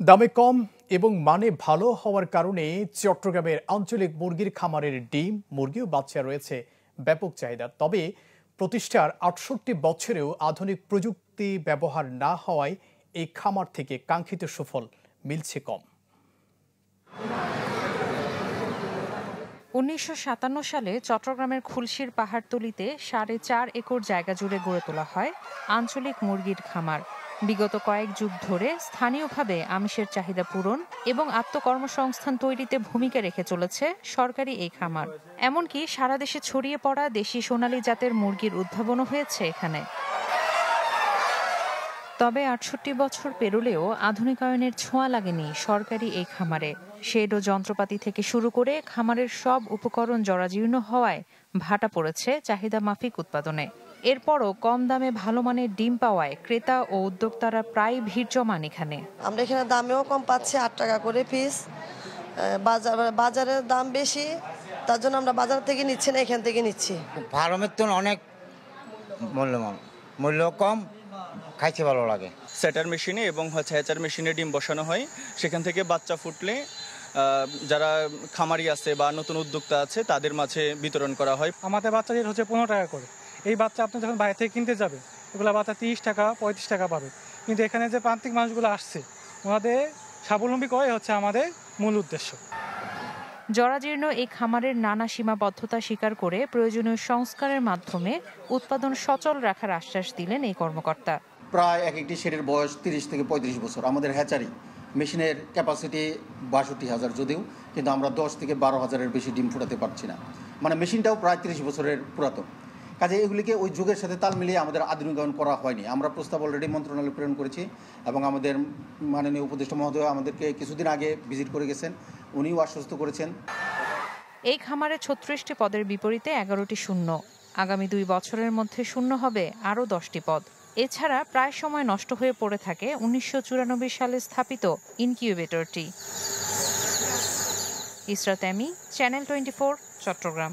দামে কম এবং মানে ভালো হওয়ার কারণে চট্টগ্রামের আঞ্চলিক মুরগির খামারের ডিম, মুরগি ও বাচ্চা রয়েছে ব্যাপক চাহিদা। তবে প্রতিষ্ঠার ৬৮ বছরেও আধুনিক প্রযুক্তি ব্যবহার না হওয়ায় এই খামার থেকে কাঙ্ক্ষিত সুফল মিলছে কম। ১৯৫৭ সালে চট্টগ্রামের খুলশীর পাহাড়তলিতে ৪.৫ একর জায়গা জুড়ে গড়ে তোলা হয় আঞ্চলিক মুরগির খামার। বিগত কয়েক যুগ ধরে স্থানীয়ভাবে আমিষের চাহিদা পূরণ এবং আত্মকর্মসংস্থান তৈরিতে ভূমিকা রেখে চলেছে সরকারি এই খামার। এমনকি সারা দেশে ছড়িয়ে পড়া দেশি সোনালী জাতের মুরগির উদ্ভাবনও হয়েছে এখানে। তবে ৬৮ বছর পেরোলেও আধুনিকায়নের ছোঁয়া লাগেনি সরকারি এই খামারে। শেড ও যন্ত্রপাতি থেকে শুরু করে খামারের সব উপকরণ জরাজীর্ণ হওয়ায় ভাটা পড়েছে চাহিদা মাফিক উৎপাদনে। এরপরও কম দামে ভালো মানের ডিম পাওয়ায় ক্রেতা ও উদ্যোক্তারা প্রায় ভিড় জমান এখানে। আমরা এখানে দামেও কম পাচ্ছি, ৮ টাকা করে পিস। বাজারের দাম বেশি, তার জন্য আমরা বাজার থেকে নিচ্ছি না, এখান থেকে নিচ্ছি। ফার্মের তো অনেক মূল্য কম, খাইতে ভালো লাগে। সেটার মেশিনে এবং হ্যাচার মেশিনে ডিম বসানো হয়, সেখান থেকে বাচ্চা ফুটলে যারা খামারি আছে বা নতুন উদ্যোক্তা আছে তাদের মাঝে বিতরণ করা হয়। আমাদের বাচ্চা রেট হচ্ছে ১৫ টাকা করে। এই বাচ্চা আপনি যখন বাইরে থেকে কিনতে যাবে, এগুলো বাচ্চা ৩০ টাকা ৩৫ টাকা পাবে। কিন্তু এখানে যে প্রান্তিক মানুষগুলো আসছে, ওনাদের স্বাবলম্বী করাই হচ্ছে আমাদের মূল উদ্দেশ্য। জরাজীর্ণ এই খামারের নানা সীমাবদ্ধতা স্বীকার করে প্রয়োজনীয় সংস্কারের মাধ্যমে উৎপাদন সচল রাখার আশ্বাস দিলেন এই কর্মকর্তা। প্রায় এক একটি শেডের বয়স ৩০ থেকে ৩৫ বছর। আমাদের হ্যাচারি মেশিনের ক্যাপাসিটি ৬২,০০০ যদিও, কিন্তু আমরা ১০ থেকে ১২,০০০-এর বেশি ডিম ফুটাতে পারছি না। মানে মেশিনটাও প্রায় ৩০ বছরের পুরাতন। কাজে এগুলিকে ওই যুগের সাথে তাল মিলিয়ে আমাদের আধুনিকায়ন করা হয়নি। আমরা প্রস্তাব অলরেডি মন্ত্রণালয়ে প্রেরণ করেছি এবং আমাদের মাননীয় উপদেষ্টা মহোদয় আমাদেরকে কিছুদিন আগে ভিজিট করে গেছেন, উনিও আশ্বস্ত করেছেন। এই খামারে ৩৬টি পদের বিপরীতে ১১টি শূন্য। আগামী ২ বছরের মধ্যে শূন্য হবে আরও ১০টি পদ। এছাড়া প্রায় সময় নষ্ট হয়ে পড়ে থাকে ১৯৯৪ সালে স্থাপিত ইনকিউবেটরটি। ইসরাত এমি, চ্যানেল 24, চট্টগ্রাম।